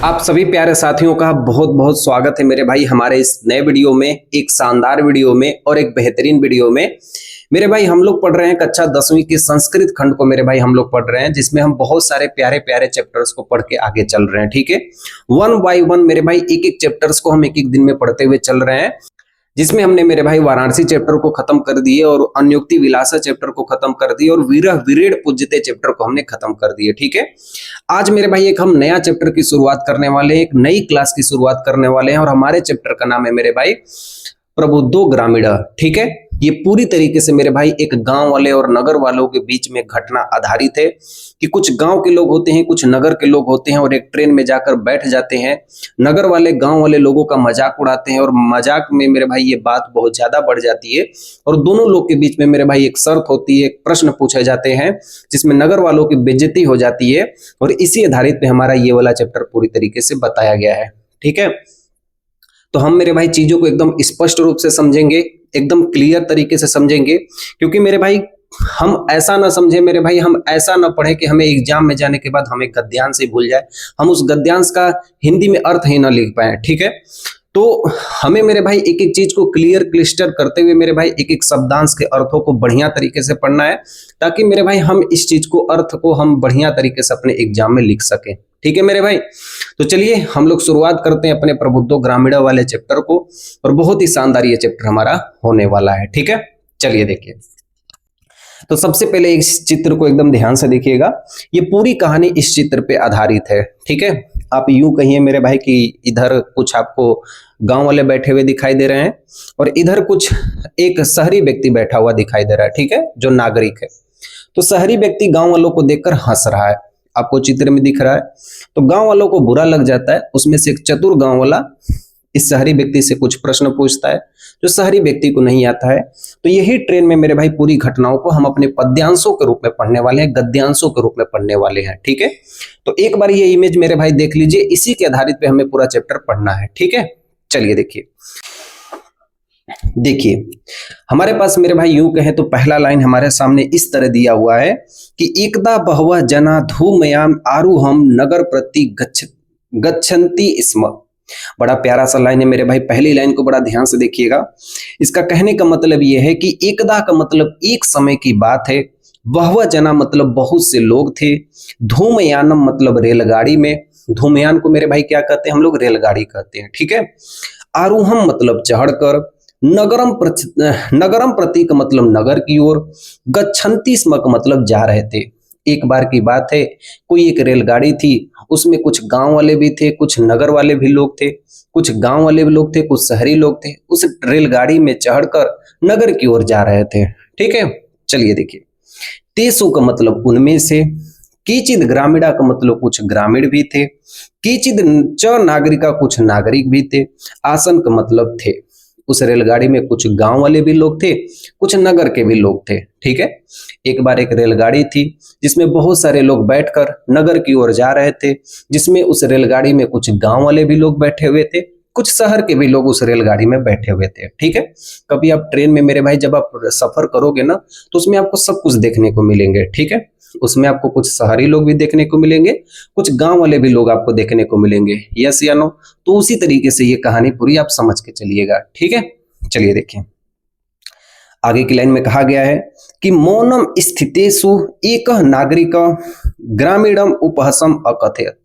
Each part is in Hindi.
आप सभी प्यारे साथियों का बहुत बहुत स्वागत है मेरे भाई हमारे इस नए वीडियो में, एक शानदार वीडियो में और एक बेहतरीन वीडियो में। मेरे भाई हम लोग पढ़ रहे हैं कक्षा 10वीं के संस्कृत खंड को मेरे भाई हम लोग पढ़ रहे हैं, जिसमें हम बहुत सारे प्यारे प्यारे चैप्टर्स को पढ़ के आगे चल रहे हैं। ठीक है, 1 बाय 1 मेरे भाई एक एक चैप्टर्स को हम एक एक दिन में पढ़ते हुए चल रहे हैं, जिसमें हमने मेरे भाई वाराणसी चैप्टर को खत्म कर दिए और अन्योक्ति विलासा चैप्टर को खत्म कर दिए और विरह विरेड पूज्यते चैप्टर को हमने खत्म कर दिए। ठीक है, आज मेरे भाई एक हम नया चैप्टर की शुरुआत करने वाले हैं, एक नई क्लास की शुरुआत करने वाले हैं और हमारे चैप्टर का नाम है मेरे भाई प्रबुद्धो ग्रामीण। ठीक है, ये पूरी तरीके से मेरे भाई एक गांव वाले और नगर वालों के बीच में घटना आधारित है कि कुछ गांव के लोग होते हैं, कुछ नगर के लोग होते हैं और एक ट्रेन में जाकर बैठ जाते हैं। नगर वाले गांव वाले लोगों का मजाक उड़ाते हैं और मजाक में मेरे भाई ये बात बहुत ज्यादा बढ़ जाती है और दोनों लोग के बीच में मेरे भाई एक शर्त होती है, एक प्रश्न पूछे जाते हैं जिसमें नगर वालों की बेइज्जती हो जाती है और इसी आधारित पे हमारा ये वाला चैप्टर पूरी तरीके से बताया गया है। ठीक है, तो हम मेरे भाई चीजों को एकदम स्पष्ट रूप से समझेंगे, एकदम क्लियर तरीके से समझेंगे, क्योंकि मेरे भाई हम ऐसा ना समझे मेरे भाई, हम ऐसा ना पढ़े कि हमें एग्जाम में जाने के बाद हमें गद्यांश ही भूल जाए, हम उस गद्यांश का हिंदी में अर्थ ही ना लिख पाए। ठीक है, तो हमें मेरे भाई एक एक चीज को क्लियर क्लिस्टर करते हुए मेरे भाई एक एक शब्दांश के अर्थों को बढ़िया तरीके से पढ़ना है, ताकि मेरे भाई हम इस चीज को अर्थ को हम बढ़िया तरीके से अपने एग्जाम में लिख सकें। ठीक है मेरे भाई, तो चलिए हम लोग शुरुआत करते हैं अपने प्रबुद्धो ग्रामीण वाले चैप्टर को और बहुत ही शानदार ये चैप्टर हमारा होने वाला है। ठीक है, चलिए देखिए। तो सबसे पहले इस चित्र को एकदम ध्यान से देखिएगा, ये पूरी कहानी इस चित्र पे आधारित है। ठीक है, आप यूं कहिए मेरे भाई कि इधर कुछ आपको गांव वाले बैठे हुए दिखाई दे रहे हैं और इधर कुछ एक शहरी व्यक्ति बैठा हुआ दिखाई दे रहा है। ठीक है, जो नागरिक है। तो शहरी व्यक्ति गांव वालों को देखकर हंस रहा है, आपको चित्र में दिख रहा है। तो गांव वालों को बुरा लग जाता है, उसमें से एक चतुर गांव वाला इस शहरी व्यक्ति से कुछ प्रश्न पूछता है जो शहरी व्यक्ति को नहीं आता है। तो यही ट्रेन में मेरे भाई पूरी घटनाओं को हम अपने पद्यांशों के रूप में पढ़ने वाले हैं, गद्यांशों के रूप में पढ़ने वाले हैं। ठीक है, तो एक बार ये इमेज मेरे भाई देख लीजिए, इसी के आधारित पे हमें पूरा चैप्टर पढ़ना है। ठीक है, चलिए देखिए। देखिए हमारे पास मेरे भाई यूं कहें तो पहला लाइन हमारे सामने इस तरह दिया हुआ है कि एकदा बहवः जना धूमयान आरूहम नगर प्रति गच्छन्ति स्म। बड़ा प्यारा सा लाइन है मेरे भाई, पहली लाइन को बड़ा ध्यान से देखिएगा। इसका कहने का मतलब यह है कि एकदा का मतलब एक समय की बात है, बहवः जना मतलब बहुत से लोग थे, धूमयानम मतलब रेलगाड़ी में, धूमयान को मेरे भाई क्या कहते हैं हम लोग, रेलगाड़ी कहते हैं। ठीक है, आरूहम मतलब चढ़कर, नगरम प्रति का मतलब नगर की ओर, गच्छन्ति स्म का मतलब जा रहे थे। एक बार की बात है, कोई एक रेलगाड़ी थी, उसमें कुछ गांव वाले भी थे, कुछ नगर वाले भी लोग थे, कुछ गांव वाले भी लोग थे, कुछ शहरी लोग थे। उस रेलगाड़ी में चढ़कर नगर की ओर जा रहे थे। ठीक है, चलिए देखिए। तेसु का मतलब उनमें से, कीचिद ग्रामीणा का मतलब कुछ ग्रामीण भी थे, कीचिद च नागरिका कुछ नागरिक भी थे, आसन का मतलब थे। उस रेलगाड़ी में कुछ गांव वाले भी लोग थे, कुछ नगर के भी लोग थे। ठीक है, एक बार एक रेलगाड़ी थी जिसमें बहुत सारे लोग बैठकर नगर की ओर जा रहे थे, जिसमें उस रेलगाड़ी में कुछ गांव वाले भी लोग बैठे हुए थे, कुछ शहर के भी लोग उस रेलगाड़ी में बैठे हुए थे। ठीक है, कभी आप ट्रेन में मेरे भाई जब आप सफर करोगे ना, तो उसमें आपको सब कुछ देखने को मिलेंगे। ठीक है, उसमें आपको कुछ शहरी लोग भी देखने को मिलेंगे, कुछ गांव वाले भी लोग आपको देखने को मिलेंगे। यस या नो? तो उसी तरीके से ये कहानी पूरी आप समझ के चलिएगा। ठीक है, चलिए देखिए आगे की लाइन में कहा गया है कि मौनम स्थितेषु एक नागरिक ग्रामीणम उपहसम अकथयत।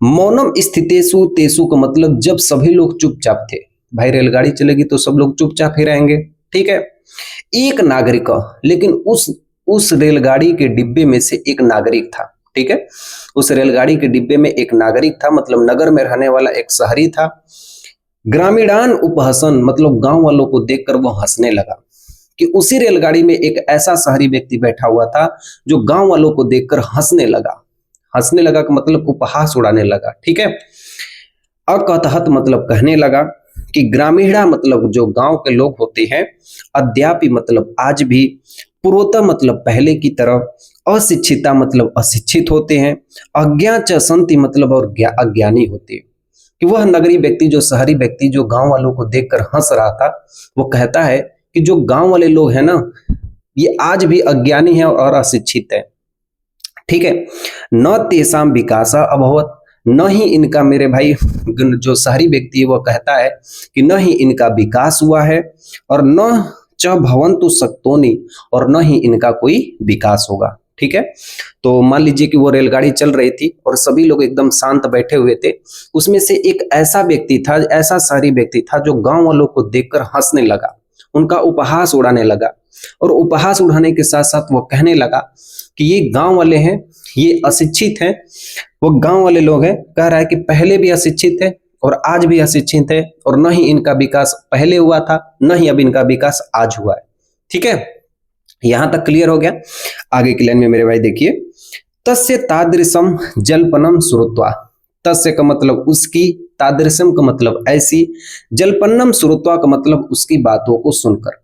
मौनम स्थितेषु, तेषु का मतलब जब सभी लोग चुपचाप थे। भाई रेलगाड़ी चलेगी तो सब लोग चुपचाप ही रहेंगे। ठीक है, एक नागरिक, लेकिन उस रेलगाड़ी के डिब्बे में से एक नागरिक था। ठीक है, उस रेलगाड़ी के डिब्बे में एक नागरिक था, मतलब नगर में रहने वाला एक शहरी था। ग्रामीणान उपहसन मतलब गांव वालों को देखकर वो हंसने लगा कि उसी रेलगाड़ी में एक ऐसा शहरी व्यक्ति बैठा हुआ था जो गांव वालों को देखकर हंसने लगा। हंसने लगा का मतलब उपहास उड़ाने लगा। ठीक है, अकथहत मतलब कहने लगा कि ग्रामीणा मतलब जो गांव के लोग होते हैं, अद्यापि मतलब आज भी, पूर्वतः मतलब पहले की तरह, अशिक्षिता मतलब अशिक्षित होते हैं, अज्ञा च संति मतलब और अज्ञानी होते हैं। कि वह नगरी व्यक्ति, जो शहरी व्यक्ति जो गांव वालों को देखकर हंस रहा था, वो कहता है कि जो गांव वाले लोग हैं ना, ये आज भी अज्ञानी है और अशिक्षित है। ठीक है, न तेषाम विकासा अभवत, न ही इनका मेरे भाई जो शहरी व्यक्ति है वह कहता है कि न ही इनका विकास हुआ है और न च भवन्तु शक्तोनि, और न ही इनका कोई विकास होगा। ठीक है, तो मान लीजिए कि वो रेलगाड़ी चल रही थी और सभी लोग एकदम शांत बैठे हुए थे। उसमें से एक ऐसा व्यक्ति था, ऐसा शहरी व्यक्ति था जो गांव वालों को देखकर हंसने लगा, उनका उपहास उड़ाने लगा, और उपहास उड़ाने के साथ साथ वो कहने लगा कि ये गांव वाले हैं, ये अशिक्षित हैं, वो गांव वाले लोग हैं। कह रहा है कि पहले भी अशिक्षित थे और आज भी अशिक्षित है, और न ही इनका विकास पहले हुआ था, न ही अब इनका विकास आज हुआ है। ठीक है, यहां तक क्लियर हो गया। आगे की लाइन में मेरे भाई देखिए, तस्य तादृशम जल्पनम श्रुत्वा। तस्य का मतलब उसकी, तादृशम का मतलब ऐसी, जल्पन्नम श्रुत्वा का मतलब उसकी बातों को सुनकर।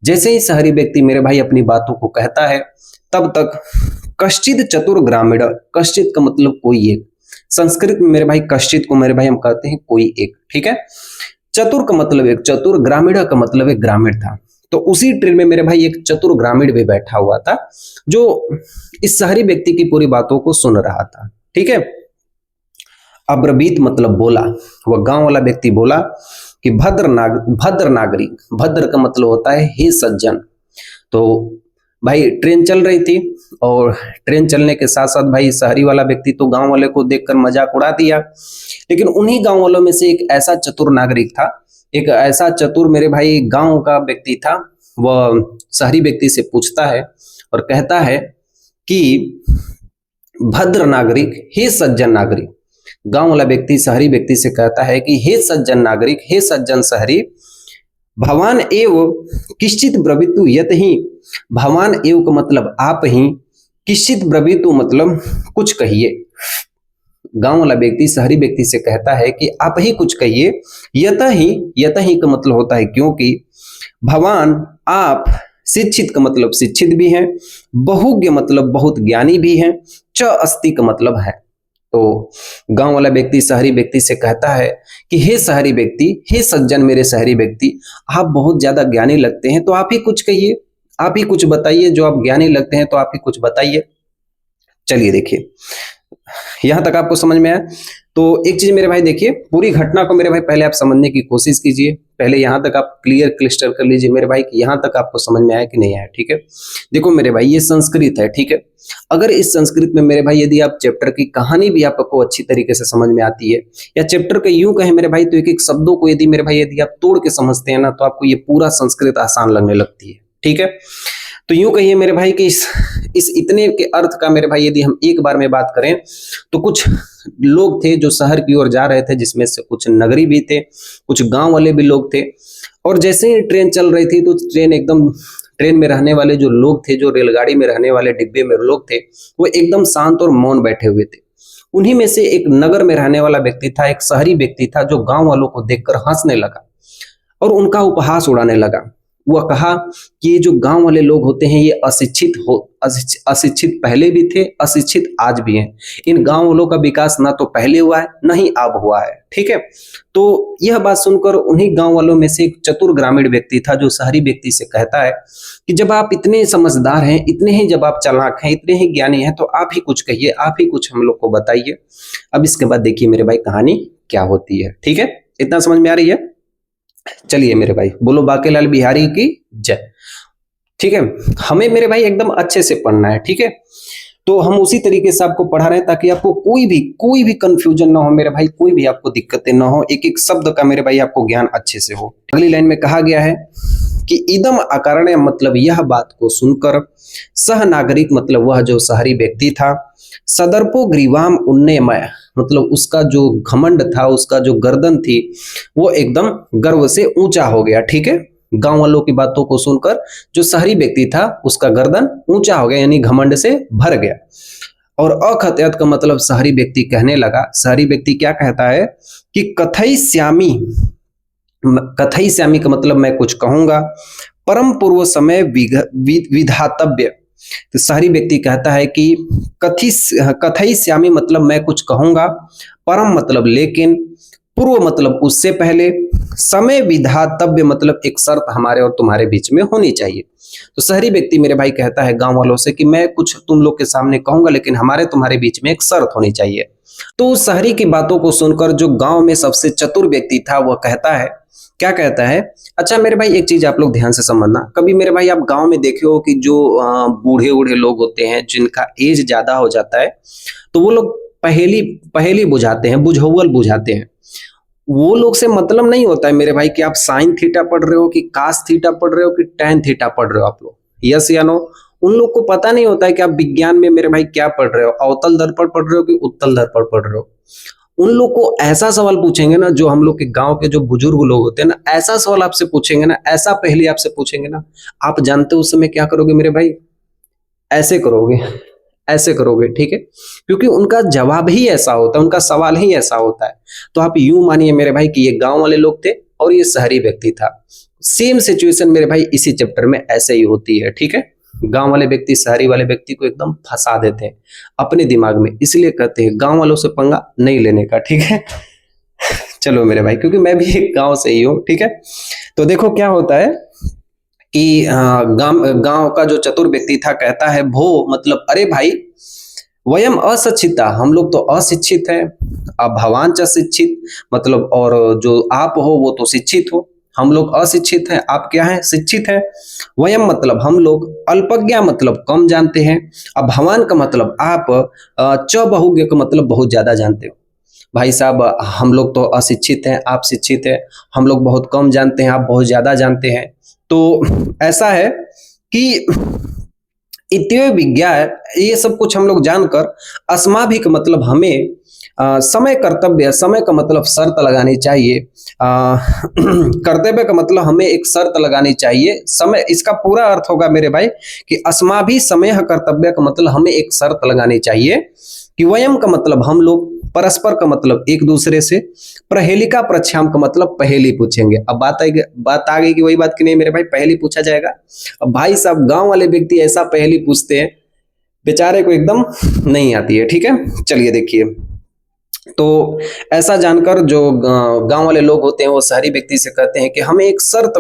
जैसे ही शहरी व्यक्ति मेरे भाई अपनी बातों को कहता है, तब तक कश्चित चतुर ग्रामीण, कश्चित का मतलब कोई एक, संस्कृत में मेरे भाई कश्चित को मेरे भाई हम कहते हैं कोई एक। ठीक है, चतुर का मतलब एक चतुर, ग्रामीण का मतलब एक ग्रामीण था। तो उसी ट्रेन में मेरे भाई एक चतुर ग्रामीण भी बैठा हुआ था जो इस शहरी व्यक्ति की पूरी बातों को सुन रहा था। ठीक है, अब्रवीत मतलब बोला, वह गांव वाला व्यक्ति बोला कि भद्र नागरिक, भद्र का मतलब होता है हे सज्जन। तो भाई ट्रेन चल रही थी और ट्रेन चलने के साथ साथ भाई शहरी वाला व्यक्ति तो गांव वाले को देखकर मजाक उड़ा दिया, लेकिन उन्हीं गांव वालों में से एक ऐसा चतुर नागरिक था, एक ऐसा चतुर मेरे भाई गांव का व्यक्ति था। वह शहरी व्यक्ति से पूछता है और कहता है कि भद्र नागरिक, हे सज्जन नागरिक। गांव वाला व्यक्ति शहरी व्यक्ति से कहता है कि हे सज्जन नागरिक, हे सज्जन शहरी, भवान एव किश्चित ब्रवीतु यत ही। भवान एव का मतलब आप ही, किश्चित ब्रवीतु मतलब कुछ कहिए। गांव वाला व्यक्ति शहरी व्यक्ति से कहता है कि आप ही कुछ कहिए। यत ही का मतलब होता है क्योंकि, भवान आप, शिक्षित का मतलब शिक्षित भी हैं, बहुज्ञ मतलब बहुत ज्ञानी भी हैं, च अस्ति का मतलब है। तो गांव वाला व्यक्ति शहरी व्यक्ति से कहता है कि हे शहरी व्यक्ति, हे सज्जन मेरे शहरी व्यक्ति, आप बहुत ज्यादा ज्ञानी लगते हैं, तो आप ही कुछ कहिए, आप ही कुछ बताइए, जो आप ज्ञानी लगते हैं तो आप ही कुछ बताइए। चलिए देखिए, यहां तक आपको समझ में आया। तो एक चीज मेरे भाई देखिए, पूरी घटना को मेरे भाई पहले आप समझने की कोशिश कीजिए, पहले यहां तक आप क्लियर क्लिस्टर कर लीजिए मेरे भाई कि यहां तक आपको समझ में आया कि नहीं आया। ठीक है, देखो मेरे भाई ये संस्कृत है। ठीक है, अगर इस संस्कृत में मेरे भाई यदि आप चैप्टर की कहानी भी आपको अच्छी तरीके से समझ में आती है, या चैप्टर का यूं कहें मेरे भाई तो एक एक शब्दों को यदि मेरे भाई यदि आप तोड़ के समझते हैं ना, तो आपको ये पूरा संस्कृत आसान लगने लगती है। ठीक है, तो यूं कहिए मेरे भाई कि इस इतने के अर्थ का मेरे भाई यदि हम एक बार में बात करें, तो कुछ लोग थे जो शहर की ओर जा रहे थे, जिसमें से कुछ नगरी भी थे, कुछ गांव वाले भी लोग थे। और जैसे ही ट्रेन चल रही थी तो ट्रेन में रहने वाले जो लोग थे, जो रेलगाड़ी में रहने वाले डिब्बे में लोग थे, वो एकदम शांत और मौन बैठे हुए थे। उन्हीं में से एक नगर में रहने वाला व्यक्ति था, एक शहरी व्यक्ति था, जो गांव वालों को देखकर हंसने लगा और उनका उपहास उड़ाने लगा। वह कहा कि ये जो गांव वाले लोग होते हैं ये अशिक्षित पहले भी थे, अशिक्षित आज भी हैं। इन गांव वालों का विकास ना तो पहले हुआ है, ना ही अब हुआ है। ठीक है, तो यह बात सुनकर उन्हीं गांव वालों में से एक चतुर ग्रामीण व्यक्ति था, जो शहरी व्यक्ति से कहता है कि जब आप इतने समझदार हैं, इतने ही जब आप चालाक हैं, इतने ही ज्ञानी हैं, तो आप ही कुछ कहिए, आप ही कुछ हम लोग को बताइए। अब इसके बाद देखिए मेरे भाई कहानी क्या होती है। ठीक है, इतना समझ में आ रही है? चलिए मेरे भाई, बोलो बांकेलाल बिहारी की जय। ठीक है, हमें मेरे भाई एकदम अच्छे से पढ़ना है। ठीक है, तो हम उसी तरीके से आपको पढ़ा रहे हैं ताकि आपको कोई भी कंफ्यूजन ना हो मेरे भाई, कोई भी आपको दिक्कतें ना हो, एक एक शब्द का मेरे भाई आपको ज्ञान अच्छे से हो। अगली लाइन में कहा गया है कि इदम अकारण मतलब यह बात को सुनकर, सह नागरिक मतलब वह जो शहरी व्यक्ति था, सदर्पो ग्रीवाम उन्नयमय मतलब उसका जो घमंड था, उसका जो गर्दन थी, वो एकदम गर्व से ऊंचा हो गया। ठीक है, गांव वालों की बातों को सुनकर जो शहरी व्यक्ति था उसका गर्दन ऊंचा हो गया, यानी घमंड से भर गया। और अखत्यत का मतलब शहरी व्यक्ति कहने लगा, शहरी व्यक्ति क्या कहता है कि कथई श्यामी का मतलब मैं कुछ कहूंगा, परम पूर्व समय विधातव्य। तो शहरी व्यक्ति कहता है कि कथई श्यामी मतलब मैं कुछ कहूंगा, परम मतलब लेकिन, पूर्व मतलब उससे पहले, समय विधातव्य मतलब एक शर्त हमारे और तुम्हारे बीच में होनी चाहिए। तो शहरी व्यक्ति मेरे भाई कहता है गांव वालों से कि मैं कुछ तुम लोग के सामने कहूंगा, लेकिन हमारे तुम्हारे बीच में एक शर्त होनी चाहिए। तो उस शहरी की बातों को सुनकर जो गांव में सबसे चतुर व्यक्ति था वह कहता है, क्या कहता है, अच्छा मेरे भाई एक चीज आप लोग ध्यान से समझना, कभी मेरे भाई आप गांव में देखे हो कि जो बूढ़े बूढ़े लोग होते हैं जिनका एज ज्यादा हो जाता है, तो वो लोग पहेली पहेली बुझाते हैं, बुझौल बुझाते हैं। वो लोग से मतलब नहीं होता है मेरे भाई कि आप साइन थीटा पढ़ रहे हो कि कास थीटा पढ़ रहे हो कि टैन थीटा पढ़ रहे हो आप लोग, यस या नो। उन लोग को पता नहीं होता है कि आप विज्ञान में मेरे भाई क्या पढ़ रहे हो, अवतल दर्पण पढ़ रहे हो कि उत्तल दर्पण पढ़ रहे हो। उन लोग को ऐसा सवाल पूछेंगे ना, जो हम लोग के गांव के जो बुजुर्ग लोग होते हैं ना, ऐसा सवाल आपसे पूछेंगे ना, ऐसा पहले आपसे पूछेंगे ना, आप जानते हो उस समय क्या करोगे मेरे भाई, ऐसे करोगे, ऐसे करोगे, ठीक है, क्योंकि उनका जवाब ही ऐसा होता है, उनका सवाल ही ऐसा होता है। तो आप यूं मानिए मेरे भाई कि ये गांव वाले लोग थे और ये शहरी व्यक्ति था। सेम सिचुएशन मेरे भाई इसी चैप्टर में ऐसे ही होती है, ठीक है। गांव वाले व्यक्ति शहरी वाले व्यक्ति को एकदम फंसा देते हैं अपने दिमाग में, इसलिए कहते हैं गांव वालों से पंगा नहीं लेने का, ठीक है। चलो मेरे भाई, क्योंकि मैं भी एक गांव से ही हूं, ठीक है। तो देखो क्या होता है कि गांव का जो चतुर व्यक्ति था कहता है भो मतलब अरे भाई, वयम अशिक्षिता, हम लोग तो अशिक्षित हैं, अब भवान च शिक्षित मतलब, और जो आप हो वो तो शिक्षित हो, हम लोग अशिक्षित हैं, आप क्या हैं, शिक्षित हैं। वयम मतलब हम लोग, अल्पज्ञा मतलब कम जानते हैं, अब भवान का मतलब आप, च बहुज्ञ का मतलब बहुत ज्यादा जानते हो। भाई साहब हम लोग तो अशिक्षित हैं, आप शिक्षित हैं, हम लोग बहुत कम जानते हैं, आप बहुत ज्यादा जानते हैं। तो ऐसा है कि इतने विज्ञा, ये सब कुछ हम लोग जानकर अस्माभिक मतलब हमें समय कर्तव्य, समय का मतलब शर्त लगानी चाहिए, कर्तव्य का मतलब हमें एक शर्त लगानी चाहिए। समय, इसका पूरा अर्थ होगा मेरे भाई कि अस्माभि समय कर्तव्य का मतलब हमें एक शर्त लगानी चाहिए कि वयम का मतलब हम लोग, परस्पर का मतलब एक दूसरे से, प्रहेलिका प्रच्छाम का मतलब पहेली पूछेंगे। अब बात आ गई कि वही बात कि नहीं मेरे भाई, पहेली पूछा जाएगा। अब भाई साहब गांव वाले व्यक्ति ऐसा पहेली पूछते हैं, बेचारे को एकदम नहीं आती है, ठीक है। चलिए देखिए, तो ऐसा जानकर जो गांव वाले लोग होते हैं वो शहरी व्यक्ति से कहते हैं कि हमें एक शर्त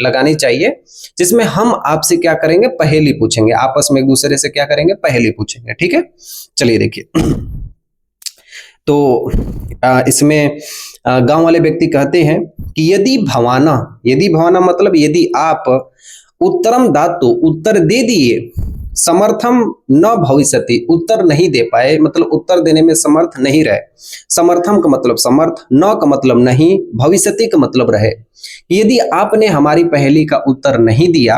लगानी चाहिए जिसमें हम आपसे क्या करेंगे, पहेली पूछेंगे, आपस में एक दूसरे से क्या करेंगे, पहेली पूछेंगे, ठीक है। चलिए देखिए, तो इसमें गांव वाले व्यक्ति कहते हैं कि यदि भवाना मतलब यदि आप उत्तरम दातु, उत्तर दे दिए, समर्थम न भविष्यति, उत्तर नहीं दे पाए मतलब उत्तर देने में समर्थ नहीं रहे, समर्थम का मतलब समर्थ, न का मतलब नहीं, भविष्यति का मतलब रहे, यदि आपने हमारी पहेली का उत्तर नहीं दिया,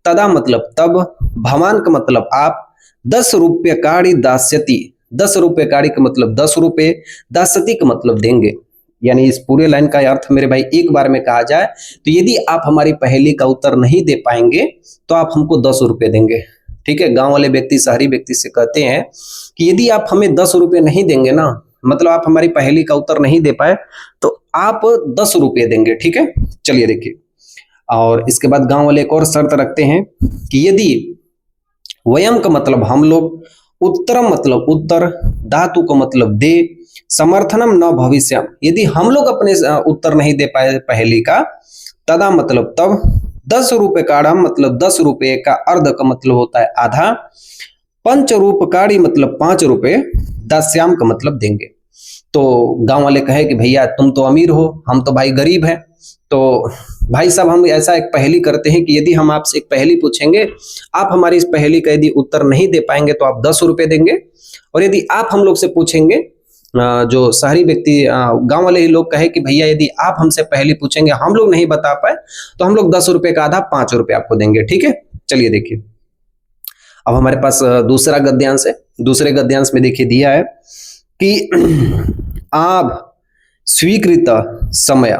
तदा मतलब तब, भवान का मतलब आप, 10 रुपये काड़ी दास्यति, 10 रुपये काड़ी का मतलब 10 रुपये, दास्यति का मतलब देंगे। यानी इस पूरे लाइन का अर्थ मेरे भाई एक बार में कहा जाए तो यदि आप हमारी पहेली का उत्तर नहीं दे पाएंगे तो आप हमको 10 रुपये देंगे, ठीक है। गांव वाले व्यक्ति शहरी व्यक्ति से कहते हैं कि यदि आप हमें 10 रुपये नहीं देंगे ना, मतलब आप हमारी पहेली का उत्तर नहीं दे पाए तो आप 10 रुपये देंगे, ठीक है। चलिए देखिए, और इसके बाद गांव वाले एक और शर्त रखते हैं कि यदि वयम का मतलब हम लोग, उत्तरम मतलब उत्तर, धातु का मतलब दे, समर्थनम न भविष्यम, यदि हम लोग अपने उत्तर नहीं दे पाए पहेली का, तदा मतलब तब, 10 रुपये काड़ा मतलब 10 रुपये का अर्ध का मतलब होता है आधा, पंच रूप काड़ी मतलब 5 रुपये, दास्याम का मतलब देंगे। तो गांव वाले कहे कि भैया तुम तो अमीर हो, हम तो भाई गरीब हैं, तो भाई साहब हम ऐसा एक पहेली करते हैं कि यदि हम आपसे एक पहेली पूछेंगे, आप हमारी इस पहेली का यदि उत्तर नहीं दे पाएंगे तो आप 10 रुपये देंगे, और यदि आप हम लोग से पूछेंगे, जो शहरी व्यक्ति गांव वाले ही लोग कहे कि भैया यदि आप हमसे पहेली पूछेंगे हम लोग नहीं बता पाए तो हम लोग 10 रुपये का आधा 5 रुपये आपको देंगे, ठीक है। चलिए देखिए, अब हमारे पास दूसरा गद्यांश है। दूसरे गद्यांश में देखिए दिया है कि आब स्वीकृत समय।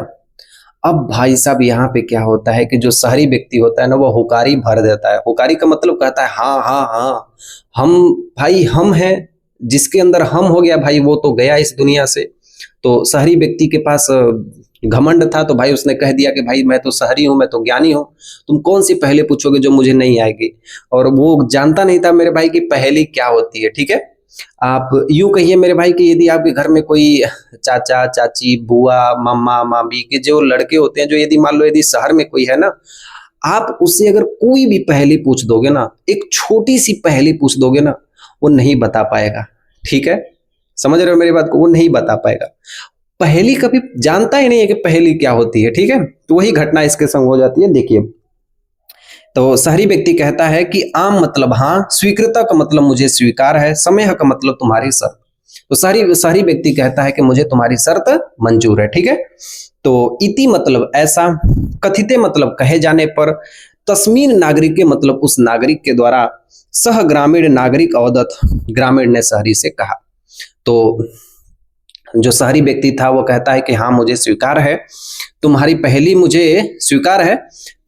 अब भाई साहब यहाँ पे क्या होता है कि जो शहरी व्यक्ति होता है ना वो हुकारी भर देता है। हुकारी का मतलब कहता है हाँ हाँ हाँ, हम भाई हम हैं, जिसके अंदर हम हो गया भाई वो तो गया इस दुनिया से। तो शहरी व्यक्ति के पास घमंड था, तो भाई उसने कह दिया कि भाई मैं तो शहरी हूँ, मैं तो ज्ञानी हूँ, तुम कौन सी पहेली पूछोगे जो मुझे नहीं आएगी। और वो जानता नहीं था मेरे भाई की पहेली क्या होती है, ठीक है। आप यूं कहिए मेरे भाई कि यदि आपके घर में कोई चाचा चाची बुआ मामा मामी के जो लड़के होते हैं, जो यदि मान लो यदि शहर में कोई है ना, आप उससे अगर कोई भी पहेली पूछ दोगे ना, एक छोटी सी पहेली पूछ दोगे ना, वो नहीं बता पाएगा। ठीक है, समझ रहे हो मेरी बात को? वो नहीं बता पाएगा, पहेली कभी जानता ही नहीं है कि पहेली क्या होती है। ठीक है, तो वही घटना इसके संग हो जाती है। देखिए, तो शहरी व्यक्ति कहता है कि आम मतलब हाँ, स्वीकृता का मतलब मुझे स्वीकार है, समय का मतलब तुम्हारी शर्त। तो शहरी शहरी व्यक्ति कहता है कि मुझे तुम्हारी शर्त मंजूर है। ठीक है, तो इति मतलब ऐसा, कथिते मतलब कहे जाने पर, तस्मीन नागरिक के मतलब उस नागरिक के द्वारा, सह ग्रामीण नागरिक अवदत, ग्रामीण ने शहरी से कहा। तो जो शहरी व्यक्ति था वो कहता है कि हाँ मुझे स्वीकार है, तुम्हारी पहेली मुझे स्वीकार है।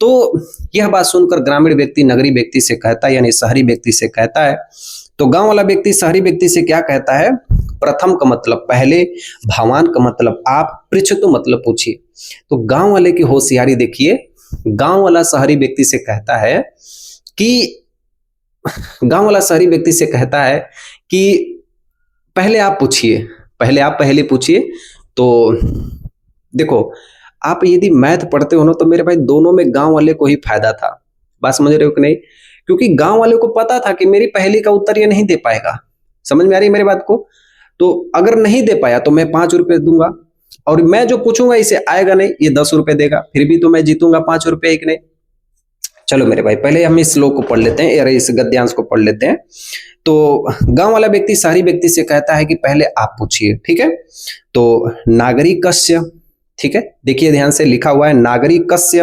तो यह बात सुनकर ग्रामीण व्यक्ति नगरी व्यक्ति से कहता है, यानी शहरी व्यक्ति से कहता है। तो गांव वाला व्यक्ति शहरी व्यक्ति से क्या कहता है? प्रथम का मतलब पहले, भावान का मतलब आप, पृच्छतु मतलब पूछिए। तो गांव वाले की होशियारी देखिए, गांव वाला शहरी व्यक्ति से कहता है कि गांव वाला शहरी व्यक्ति से कहता है कि पहले आप पूछिए, पहले आप पहले पूछिए। तो देखो, आप यदि मैथ पढ़ते हो ना, तो मेरे भाई दोनों में गांव वाले को ही फायदा था। बात समझ रहे हो कि नहीं? क्योंकि गांव वाले को पता था कि मेरी पहेली का उत्तर ये नहीं दे पाएगा। समझ में आ रही है मेरी बात को? तो अगर नहीं दे पाया तो मैं 5 रुपए दूंगा, और मैं जो पूछूंगा इसे आएगा नहीं, ये 10 रुपए देगा, फिर भी तो मैं जीतूंगा 5 रुपए, एक नहीं। चलो मेरे भाई, पहले हम इस श्लोक को पढ़ लेते हैं, इस गद्यांश को पढ़ लेते हैं। तो गांव वाला व्यक्ति शहरी व्यक्ति से कहता है कि पहले आप पूछिए। ठीक है, तो नागरिकस्य, ठीक है, देखिए ध्यान से लिखा हुआ है नागरिकस्य,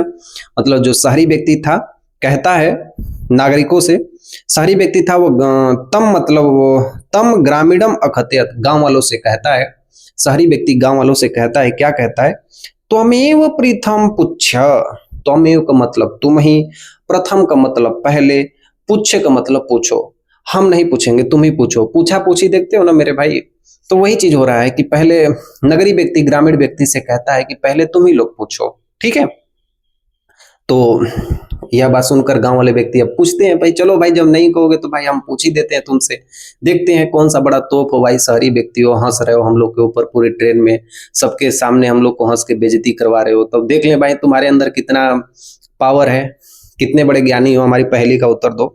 मतलब जो शहरी व्यक्ति था कहता है नागरिकों से, शहरी व्यक्ति था वो तम मतलब वो तम ग्रामीणम अकथयत, गांव वालों से कहता है। शहरी व्यक्ति गांव वालों से कहता है, क्या कहता है? त्वमेव प्रथम पुच्छ, त्वमेव का मतलब तुम ही, प्रथम का मतलब पहले, पुच्छ का मतलब पूछो। हम नहीं पूछेंगे, तुम ही पूछो। पूछा पूछी देखते हो ना मेरे भाई, तो वही चीज हो रहा है कि पहले नगरी व्यक्ति ग्रामीण व्यक्ति से कहता है कि पहले तुम ही लोग पूछो। ठीक है, तो यह बात सुनकर गांव वाले व्यक्ति अब पूछते हैं, भाई चलो भाई, जब नहीं कहोगे तो भाई हम पूछ ही देते हैं तुमसे, देखते हैं कौन सा बड़ा तोप हो भाई। शहरी व्यक्ति हो, हंस रहे हो हम लोग के ऊपर पूरी ट्रेन में, सबके सामने हम लोग को हंस के बेइज्जती करवा रहे हो, तब देख ले भाई तुम्हारे अंदर कितना पावर है, कितने बड़े ज्ञानी हो, हमारी पहेली का उत्तर दो।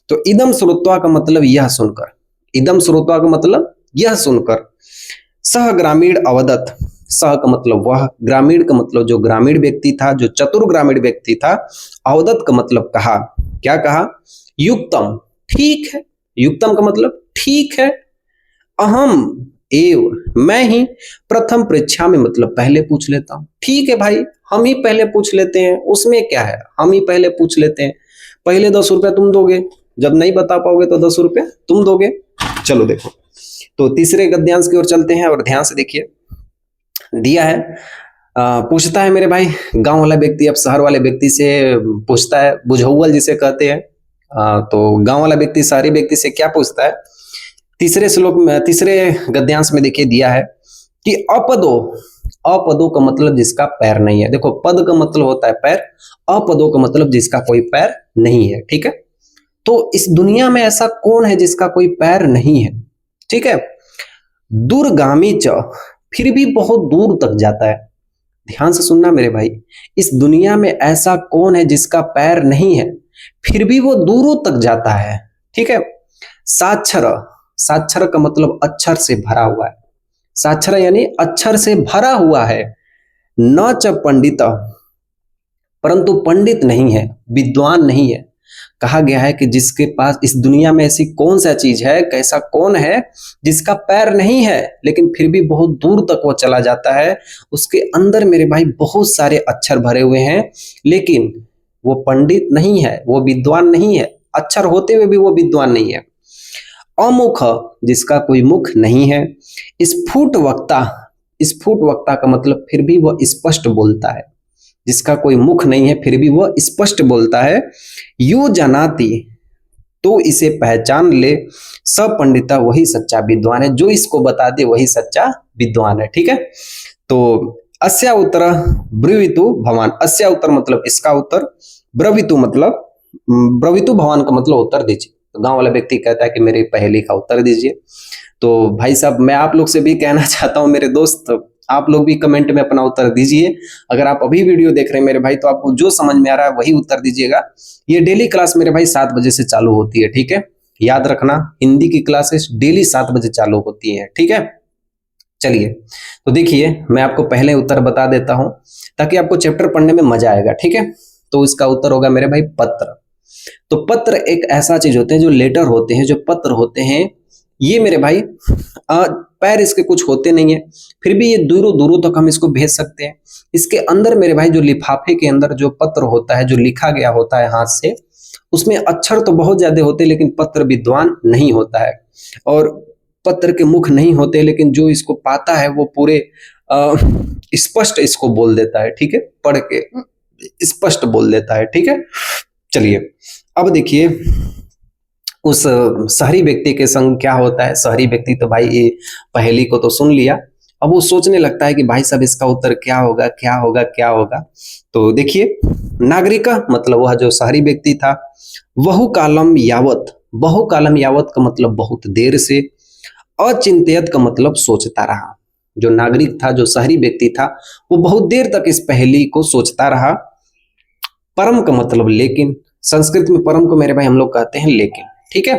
तो इदम श्रुत्वा का मतलब यह सुनकर, इदम श्रुत्वा का मतलब यह सुनकर, सह ग्रामीण अवदत, सह का मतलब वह, ग्रामीण का मतलब जो ग्रामीण व्यक्ति था, जो चतुर ग्रामीण व्यक्ति था, अवदत का मतलब कहा। क्या कहा? युक्तम, ठीक है, युक्तम का मतलब ठीक है, अहम एव, मैं ही, प्रथम परीक्षा में मतलब पहले पूछ लेता हूं। ठीक है भाई, हम ही पहले पूछ लेते हैं, उसमें क्या है, हम ही पहले पूछ लेते हैं। पहले 10 रुपया तुम दोगे, जब नहीं बता पाओगे तो 10 रुपया तुम दोगे। चलो देखो, तो तीसरे गद्यांश की ओर चलते हैं और ध्यान से देखिए, दिया है। पूछता है मेरे भाई गांव वाला व्यक्ति, अब शहर वाले व्यक्ति से पूछता है, बुझौल जिसे कहते हैं। तो गांव वाला व्यक्ति शहरी व्यक्ति से क्या पूछता है? तीसरे श्लोक में, तीसरे गद्यांश में देखिए दिया है कि अपदो, अपदो का मतलब जिसका पैर नहीं है। देखो, पद का मतलब होता है पैर, अपदो का मतलब जिसका कोई पैर नहीं है। ठीक है, तो इस दुनिया में ऐसा कौन है जिसका कोई पैर नहीं है? ठीक है, दूरगामी च, फिर भी बहुत दूर तक जाता है। ध्यान से सुनना मेरे भाई, इस दुनिया में ऐसा कौन है जिसका पैर नहीं है, फिर भी वो दूरों तक जाता है। ठीक है, साक्षर, साक्षर का मतलब अक्षर से भरा हुआ है, साक्षर यानी अक्षर से भरा हुआ है। न च पंडित, परंतु पंडित नहीं है, विद्वान नहीं है। कहा गया है कि जिसके पास, इस दुनिया में ऐसी कौन सा चीज है, कैसा कौन है जिसका पैर नहीं है लेकिन फिर भी बहुत दूर तक वो चला जाता है। उसके अंदर मेरे भाई बहुत सारे अक्षर भरे हुए हैं, लेकिन वो पंडित नहीं है, वो विद्वान नहीं है, अक्षर होते हुए भी वो विद्वान नहीं है। अमुख, जिसका कोई मुख नहीं है। स्फुट वक्ता, स्फुट वक्ता का मतलब फिर भी वह स्पष्ट बोलता है, जिसका कोई मुख नहीं है फिर भी वह स्पष्ट बोलता है। यू जनाति, तो इसे पहचान ले, सब पंडिता, वही सच्चा विद्वान है, जो इसको बता दे वही सच्चा विद्वान है। ठीक है, तो अस्या उत्तर ब्रवीतु भवान, अस्या उत्तर मतलब इसका उत्तर, ब्रवीतु मतलब, ब्रवीतु भवान का मतलब उत्तर दीजिए। तो गांव वाला व्यक्ति कहता है कि मेरी पहेली का उत्तर दीजिए। तो भाई साहब मैं आप लोग से भी कहना चाहता हूं मेरे दोस्त, आप लोग भी कमेंट में अपना उत्तर दीजिए। अगर आप अभी वीडियो देख रहे हैं मेरे भाई तो आपको जो समझ में आ रहा है वही उत्तर दीजिएगा। ये डेली क्लास मेरे भाई 7 बजे से चालू होती है, ठीक है, याद रखना, हिंदी की क्लासेस डेली 7 बजे चालू होती है, ठीक है। चलिए तो देखिए मैं आपको पहले उत्तर बता देता हूं ताकि आपको चैप्टर पढ़ने में मजा आएगा, ठीक है। तो इसका उत्तर होगा मेरे भाई पत्र। तो पत्र एक ऐसा चीज होते हैं, जो लेटर होते हैं, जो पत्र होते हैं, ये मेरे भाई पैर इसके कुछ होते नहीं है, फिर भी ये दूरों दूरों तक हम इसको भेज सकते हैं। इसके अंदर मेरे भाई जो लिफाफे के अंदर जो पत्र होता है, जो लिखा गया होता है हाथ से, उसमें अक्षर तो बहुत ज्यादा होते हैं लेकिन पत्र विद्वान नहीं होता है, और पत्र के मुख नहीं होते, लेकिन जो इसको पाता है वो पूरे स्पष्ट इसको बोल देता है, ठीक है, पढ़ के स्पष्ट बोल देता है, ठीक है। चलिए अब देखिए उस शहरी व्यक्ति के संग क्या होता है। शहरी व्यक्ति तो भाई ये पहेली को तो सुन लिया, अब वो सोचने लगता है कि भाई साहब इसका उत्तर क्या होगा, क्या होगा, क्या होगा। तो देखिए नागरिका मतलब वह जो शहरी व्यक्ति था, बहुकालम यावत, बहुकालम यावत का मतलब बहुत देर से, अचिंत्यत का मतलब सोचता रहा। जो नागरिक था, जो शहरी व्यक्ति था, वो बहुत देर तक इस पहेली को सोचता रहा। परम का मतलब लेकिन, संस्कृत में परम को मेरे भाई हम लोग कहते हैं लेकिन, ठीक है।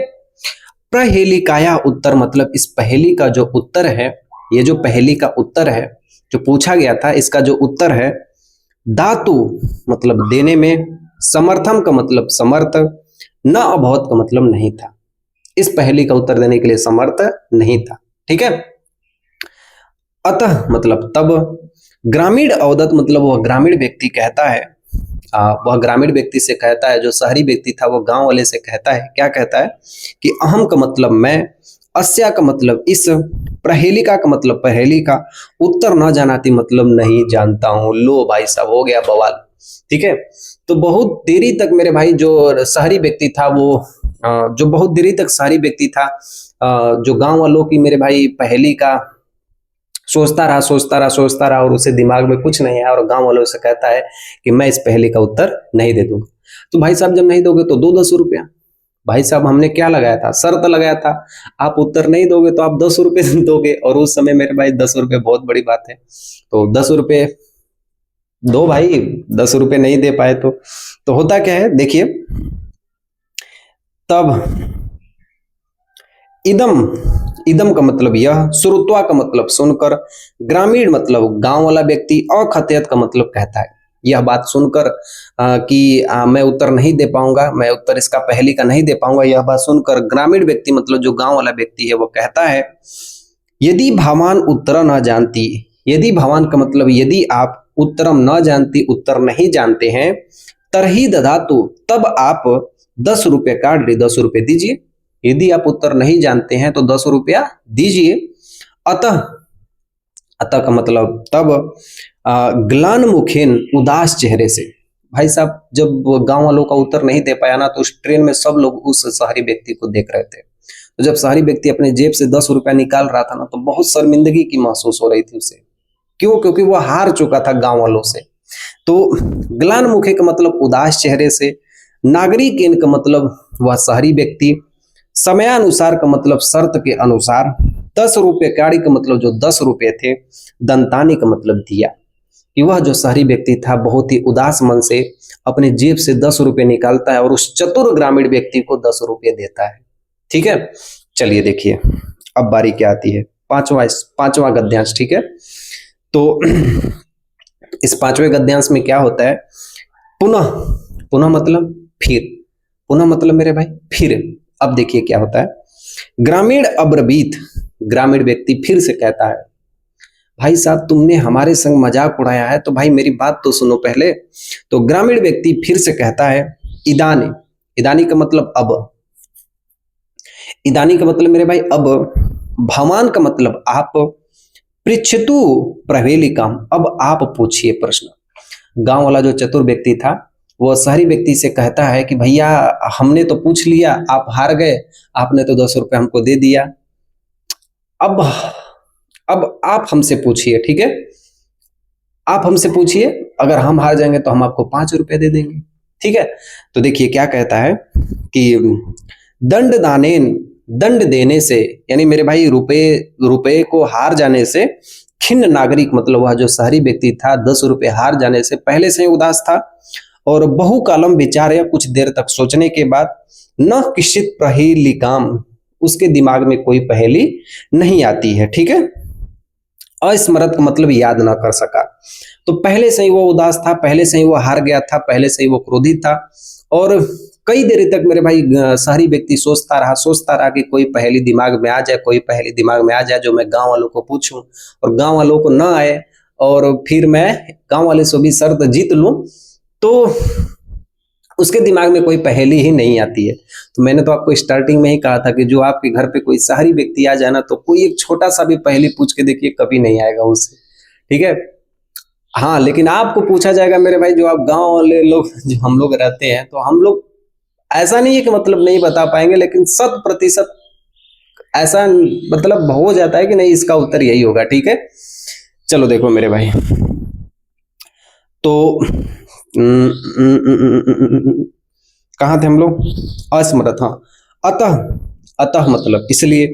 प्रहेलिकाया उत्तर मतलब इस पहेली का जो उत्तर है, ये जो पहेली का उत्तर है जो पूछा गया था, इसका जो उत्तर है धातु मतलब देने में, समर्थम का मतलब समर्थ, न अभवत का मतलब नहीं था। इस पहेली का उत्तर देने के लिए समर्थ नहीं था, ठीक है। अतः मतलब तब, ग्रामीण अवदत मतलब वह ग्रामीण व्यक्ति कहता है, वह ग्रामीण व्यक्ति से कहता है, जो शहरी व्यक्ति था वो गांव वाले से कहता है, क्या कहता है कि अहम का मतलब मैं, अस्या का मतलब इस, प्रहेलिका का मतलब पहेली का, उत्तर न जानाती मतलब नहीं जानता हूं। लो भाई साहब हो गया बवाल, ठीक है। तो बहुत देरी तक मेरे भाई जो शहरी व्यक्ति था वो जो बहुत देरी तक शहरी व्यक्ति था, जो गांव वालों की मेरे भाई पहेली का सोचता रहा, सोचता रहा, सोचता रहा, और उसे दिमाग में कुछ नहीं आया, और गांव वालों से कहता है कि मैं इस पहेली का उत्तर नहीं दे दूंगा। तो भाई साहब जब नहीं दोगे तो दो 10 रुपया। भाई साहब हमने क्या लगाया था, शर्त लगाया था, आप उत्तर नहीं दोगे तो आप 10 रुपये दोगे, और उस समय मेरे भाई 10 रुपये बहुत बड़ी बात है, तो 10 रुपये दो भाई। 10 रुपये नहीं दे पाए तो होता क्या है देखिए, तब इदम, इदम का मतलब यह, श्रुत्वा का मतलब सुनकर, ग्रामीण मतलब गांव वाला व्यक्ति, अखत्यत का मतलब कहता है यह बात सुनकर कि मैं उत्तर नहीं दे पाऊंगा, मैं उत्तर इसका पहेली का नहीं दे पाऊंगा, यह बात सुनकर ग्रामीण व्यक्ति मतलब जो गांव वाला व्यक्ति है वो कहता है, यदि भवान उत्तर न जानती, यदि भवान का मतलब यदि आप उत्तरम न जानती, उत्तर नहीं जानते हैं, तरही दधातु तब आप 10 रुपये काट ली, 10 रुपये दीजिए। यदि आप उत्तर नहीं जानते हैं तो 10 रुपया दीजिए। अतः, अतः का मतलब तब, ग्लान मुखेन उदास चेहरे से। भाई साहब जब गांव वालों का उत्तर नहीं दे पाया ना, तो उस ट्रेन में सब लोग उस शहरी व्यक्ति को देख रहे थे। तो जब शहरी व्यक्ति अपने जेब से 10 रुपया निकाल रहा था ना, तो बहुत शर्मिंदगी की महसूस हो रही थी उसे। क्यों? क्योंकि वह हार चुका था गांव वालों से। तो ग्लान मुखे का मतलब उदास चेहरे से, नागरिक का मतलब वह शहरी व्यक्ति, समयानुसार का मतलब शर्त के अनुसार, 10 रुपये काड़ी का मतलब जो 10 रुपये थे, दंतानी का मतलब दिया, कि वह जो शहरी व्यक्ति था बहुत ही उदास मन से अपने जेब से 10 रुपये निकालता है और उस चतुर ग्रामीण व्यक्ति को 10 रुपये देता है, ठीक है। चलिए देखिए अब बारी क्या आती है, पांचवा गद्यांश, ठीक है। तो इस 5वें गद्यांश में क्या होता है, पुनः, पुनः मतलब फिर, पुनः मतलब मेरे भाई फिर। अब देखिए क्या होता है, ग्रामीण अब्रवीत, ग्रामीण व्यक्ति फिर से कहता है, भाई साहब तुमने हमारे संग मजाक उड़ाया है, तो भाई मेरी बात तो सुनो पहले। तो ग्रामीण व्यक्ति फिर से कहता है, इदानी, इदानी का मतलब अब, इदानी का मतलब मेरे भाई अब, भवान का मतलब आप, पृच्छतु प्रहेलिकाम, अब आप पूछिए प्रश्न। गांव वाला जो चतुर व्यक्ति था वो शहरी व्यक्ति से कहता है कि भैया हमने तो पूछ लिया, आप हार गए, आपने तो 10 रुपये हमको दे दिया, अब आप हमसे पूछिए, ठीक है, आप हमसे पूछिए, अगर हम हार जाएंगे तो हम आपको 5 रुपये दे देंगे, ठीक है। तो देखिए क्या कहता है कि दंड दानेन, दंड देने से, यानी मेरे भाई रुपए को हार जाने से, खिन्न नागरिक मतलब वह जो शहरी व्यक्ति था 10 रुपए हार जाने से पहले से ही उदास था, और बहुकालम विचार या कुछ देर तक सोचने के बाद न किश्चित पहेलिकाम, उसके दिमाग में कोई पहेली नहीं आती है। ठीक है, अस्मरत का मतलब याद ना कर सका। तो पहले से ही वो उदास था, पहले से ही वो हार गया था, पहले से ही वो क्रोधित था, और कई देर तक मेरे भाई शहरी व्यक्ति सोचता रहा कि कोई पहेली दिमाग में आ जाए, कोई पहेली दिमाग में आ जाए जो मैं गांव वालों को पूछूं, और गांव वालों को ना आए और फिर मैं गांव वाले से भी शर्त जीत लूं, तो उसके दिमाग में कोई पहेली ही नहीं आती है। तो मैंने तो आपको स्टार्टिंग में ही कहा था कि जो आपके घर पे कोई शहरी व्यक्ति आ जाए ना, तो कोई एक छोटा सा भी पहेली पूछ के देखिए, कभी नहीं आएगा उससे। ठीक है, हाँ, लेकिन आपको पूछा जाएगा मेरे भाई, जो आप गांव वाले लोग जो हम लोग रहते हैं, तो हम लोग ऐसा नहीं है कि मतलब नहीं बता पाएंगे, लेकिन 100% ऐसा मतलब हो जाता है कि नहीं, इसका उत्तर यही होगा। ठीक है, चलो देखो मेरे भाई, तो कहाँ थे हम लोग? अस्मरत, हाँ। अतः मतलब इसलिए,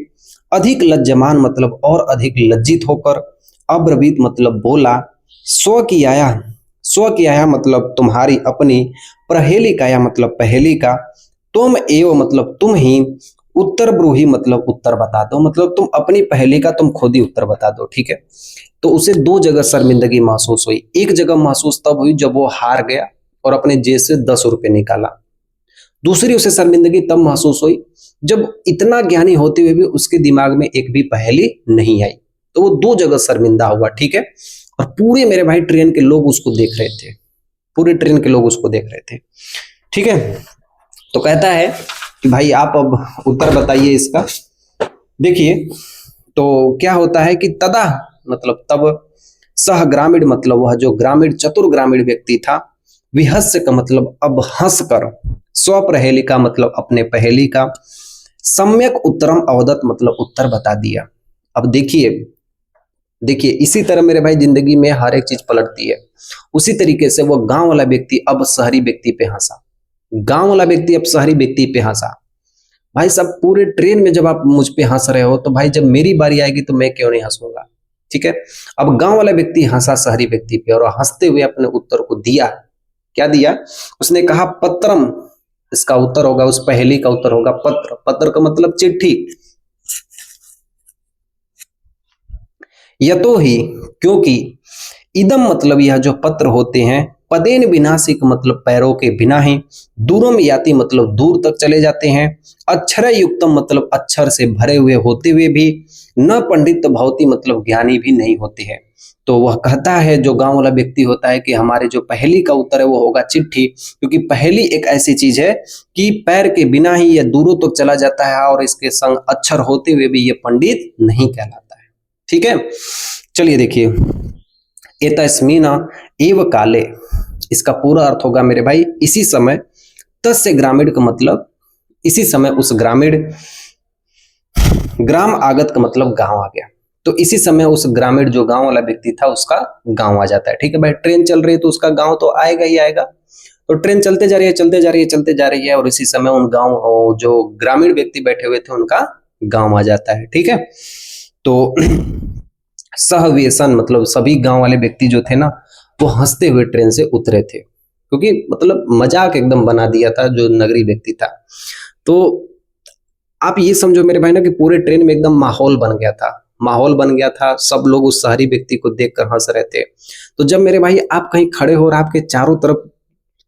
अधिक लज्जमान मतलब और अधिक लज्जित होकर, अब्रवीत मतलब बोला, स्व कियाया मतलब तुम्हारी अपनी, प्रहेलिकाया मतलब पहेली का, तुम एव मतलब तुम ही, उत्तर ब्रूही मतलब उत्तर बता दो, मतलब तुम अपनी पहेली का तुम खुद ही उत्तर बता दो। ठीक है, तो उसे 2 जगह शर्मिंदगी महसूस हुई। एक जगह महसूस तब हुई जब वो हार गया और अपने जेब से 10 रुपए निकाला। दूसरी उसे शर्मिंदगी तब महसूस हुई जब इतना ज्ञानी होते हुए भी उसके दिमाग में एक भी पहेली नहीं आई। तो वो 2 जगह शर्मिंदा हुआ। ठीक है, और पूरे मेरे भाई ट्रेन के लोग उसको देख रहे थे, पूरे ट्रेन के लोग उसको देख रहे थे। ठीक है, तो कहता है कि भाई आप अब उत्तर बताइए इसका। देखिए, तो क्या होता है कि तदा मतलब तब, सह ग्रामीण मतलब वह जो ग्रामीण चतुर ग्रामीण व्यक्ति था, विहस्य का मतलब अब हंस कर, स्वप्रहेली का मतलब अपने पहेली का, सम्यक उत्तरम अवदत मतलब उत्तर बता दिया। अब देखिए इसी तरह मेरे भाई जिंदगी में हर एक चीज पलटती है। उसी तरीके से वो गांव वाला व्यक्ति अब शहरी व्यक्ति पे हंसा, गांव वाला व्यक्ति अब शहरी व्यक्ति पे हंसा। भाई सब पूरे ट्रेन में जब आप मुझ पे हंस रहे हो, तो भाई जब मेरी बारी आएगी तो मैं क्यों नहीं हंसूंगा। ठीक है, अब गांव वाला व्यक्ति हंसा शहरी व्यक्ति पे, और हंसते हुए अपने उत्तर को दिया। क्या दिया? उसने कहा पत्रम, इसका उत्तर होगा, उस पहेली का उत्तर होगा पत्र। पत्र का मतलब चिट्ठी। यतो ही क्योंकि, इदम मतलब यह जो पत्र होते हैं, पदेन विनाशिक मतलब पैरों के बिना ही, दूरम याति मतलब दूर तक चले जाते हैं, अक्षर युक्तम मतलब अक्षर से भरे हुए होते हुए भी, न पंडित भवती मतलब ज्ञानी भी नहीं होते हैं। तो वह कहता है, जो गांव वाला व्यक्ति होता है, कि हमारे जो पहेली का उत्तर है वो होगा चिट्ठी, क्योंकि पहेली एक ऐसी चीज है कि पैर के बिना ही यह दूरों तक चला जाता है, और इसके संग अक्षर होते हुए भी ये पंडित नहीं कहलाता है। ठीक है, चलिए देखिए, एतस्मीना एव काले, इसका पूरा अर्थ होगा मेरे भाई इसी समय। तस्य ग्रामीण का मतलब इसी समय उस ग्रामीण, ग्राम आगत का मतलब गांव आ गया। तो इसी समय उस ग्रामीण जो गांव वाला व्यक्ति था उसका गांव आ जाता है। ठीक है भाई, ट्रेन चल रही है तो उसका गांव तो आएगा ही आएगा। तो ट्रेन चलते जा रही है, चलते जा रही है, चलते जा रही है, और इसी समय उन गांव जो ग्रामीण व्यक्ति बैठे हुए थे उनका गांव आ जाता है। ठीक है, तो सहव्यसन मतलब सभी गांव वाले व्यक्ति जो थे ना, वो हंसते हुए ट्रेन से उतरे थे, क्योंकि मतलब मजाक एकदम बना दिया था जो नगरी व्यक्ति था। तो आप ये समझो मेरे भाई ना कि पूरे ट्रेन में एकदम माहौल बन गया था, माहौल बन गया था। सब लोग उस शहरी व्यक्ति को देखकर हंस रहे थे। तो जब मेरे भाई आप कहीं खड़े हो और आपके चारों तरफ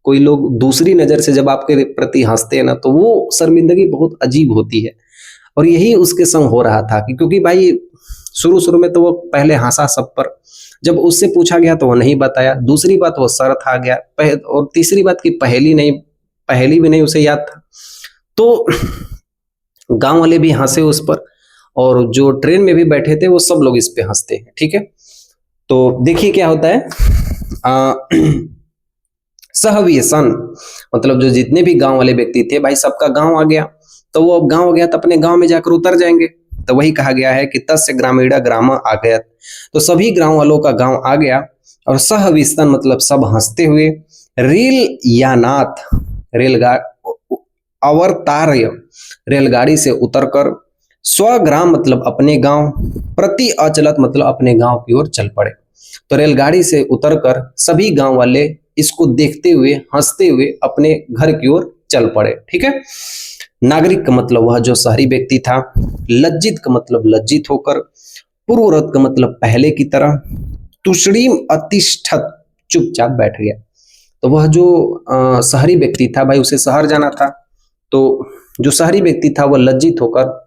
कोई लोग दूसरी नजर से जब आपके प्रति हंसते हैं ना, तो वो शर्मिंदगी बहुत अजीब होती है। और यही उसके संग हो रहा था, क्योंकि भाई शुरू में तो वो पहले हंसा सब पर, जब उससे पूछा गया तो वो नहीं बताया, दूसरी बात वो शर्त आ गया, और तीसरी बात की पहेली भी नहीं उसे याद था। तो गांव वाले भी हंसे उस पर, और जो ट्रेन में भी बैठे थे वो सब लोग इस पे हंसते हैं। ठीक है, तो देखिए क्या होता है, सहव्यसन मतलब जो जितने भी गांव वाले व्यक्ति थे भाई, सबका गांव आ गया। तो वो अब गांव आ गया तो अपने गांव में जाकर उतर जाएंगे। तो वही कहा गया है कि तस्य ग्रामीण ग्राम आ गया, तो सभी गांव वालों का गांव आ गया। और सहव्यसन मतलब सब हंसते हुए, रेल यानात अवतार्य रेलगाड़ी से उतरकर स्वग्राम मतलब अपने गांव, प्रति अचलत मतलब अपने गांव की ओर चल पड़े। तो रेलगाड़ी से उतरकर सभी गांव वाले इसको देखते हुए हंसते हुए अपने घर की ओर चल पड़े। ठीक है। नागरिक का मतलब वह जो शहरी व्यक्ति था, लज्जित का मतलब लज्जित होकर, पूर्ववत का मतलब पहले की तरह, तुषडीम अतिष्ठत चुपचाप बैठ गया। तो वह जो शहरी व्यक्ति था भाई, उसे शहर जाना था, तो जो शहरी व्यक्ति था वह लज्जित होकर